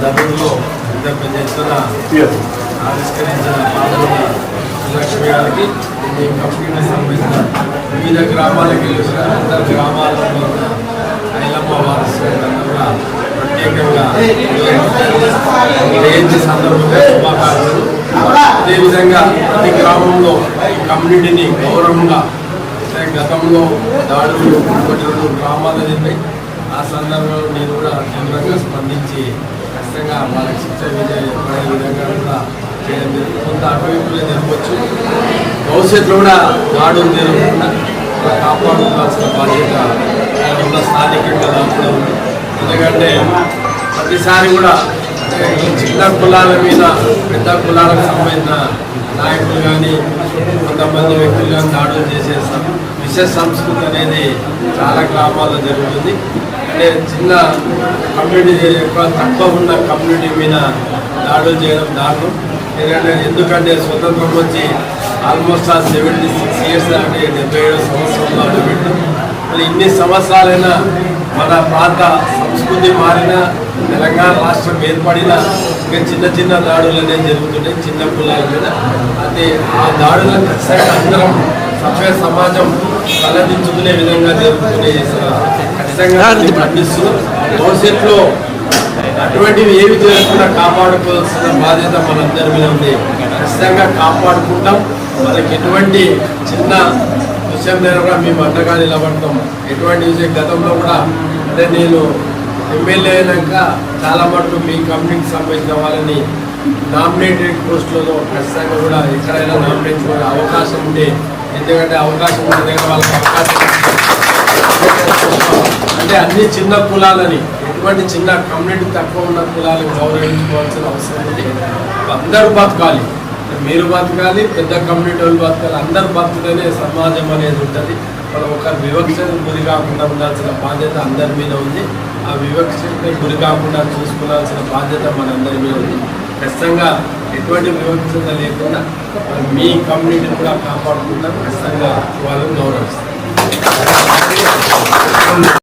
దూరంలో ఇంత పెద్ద ఎత్తున ఆవిష్కరించిన పాల్గొన్న లక్ష్మి గారికి ఈ కంపెనీకి సంబంధించిన వివిధ గ్రామాలకు వెళ్ళిన అందరు గ్రామాల్లో ఉన్న ఐలమ్మ వారసులందరూ ప్రత్యేకంగా జయంతి సందర్భంగా శుభాకాంక్షలు. అదేవిధంగా ప్రతి గ్రామంలో ఈ కమ్యూనిటీని గౌరవంగా గతంలో దాడులు ఒకటి 2 గ్రామాలు జరిపాయి. ఆ సందర్భంలో నేను కూడా తీవ్రంగా స్పందించి ఖచ్చితంగా వాళ్ళకి శిక్ష పడే విధంగా కూడా చేయడం జరిగింది. కొంత అటువైపులే జరగవచ్చు, భవిష్యత్తులో కూడా దాడులు జరగకుండా కాపాడుకోవాల్సిన బాధ్యత ఉన్న స్థానికంగా కూడా ఉంది. ఎందుకంటే ప్రతిసారి కూడా చిన్న కులాల మీద పెద్ద కులాలకు సంబంధించిన నాయకులు కానీ కొంతమంది వ్యక్తులు కానీ దాడులు చేసేస్తాం. విష సంస్కృతి అనేది చాలా గ్రామాల్లో జరుగుతుంది. అంటే చిన్న కమ్యూనిటీ ఎక్కువ తక్కువ ఉన్న కమ్యూనిటీ మీద దాడులు చేయడం దారుణం. ఎందుకంటే స్వతంత్రం వచ్చి ఆల్మోస్ట్ 76 ఇయర్స్ అంటే 77 సంవత్సరంలో అడుగుపెట్టాం. మరి ఇన్ని సంవత్సరాలైనా మన ప్రాంత సంస్కృతి మారిన తెలంగాణ రాష్ట్రం ఏర్పడిన ఇంకా చిన్న దాడులు అనేవి జరుగుతుంటాయి చిన్న కులాల మీద. అయితే ఆ దాడులను ఖచ్చితంగా అందరం సభ్య సమాజం తలదించుకునే విధంగా జరుగుతుండే ఖచ్చితంగా ఖండిస్తున్నాం. భవిష్యత్తులో అటువంటివి ఏవి జరగకుండా కాపాడుకోవాల్సిన బాధ్యత మనందరి మీద ఉంది. ఖచ్చితంగా కాపాడుకుంటాం. వాళ్ళకి ఎటువంటి చిన్న విషయం మీద కూడా మేము అండగా నిలబడతాం. ఎటువంటి విషయం గతంలో కూడా అంటే నేను ఎమ్మెల్యే అయినాక చాలా మటుకు మీ కంపెనీకి సంబంధించిన వాళ్ళని నామినేటెడ్ పోస్టులలో ఖచ్చితంగా కూడా ఎక్కడైనా నామినేట్ కూడా అవకాశం ఉంటే, ఎందుకంటే అవకాశం ఉన్న దగ్గర వాళ్ళకి అవకాశం అంటే అన్ని చిన్న కులాలని ఎటువంటి చిన్న కమ్యూనిటీ తక్కువ ఉన్న కులాలను గౌరవించుకోవాల్సిన అవసరం ఉంది. అందరూ బతకాలి, మీరు బతకాలి, పెద్ద కమ్యూనిటీ వాళ్ళు బతకాలి. అందరూ బతుకుతేనే సమాజం అనేది ఉంటుంది. మనం ఒక వివక్షకు గురి కాకుండా ఉండాల్సిన బాధ్యత అందరి మీద ఉంది. ఆ వివక్షకు గురి కాకుండా చూసుకోవాల్సిన బాధ్యత మనందరి మీద ఉంది. ఖచ్చితంగా ఎటువంటి వివక్షత లేకుండా మీ కమ్యూనిటీని కూడా కాపాడుకుంటాం. ఖచ్చితంగా వాళ్ళని గౌరవిస్తాం.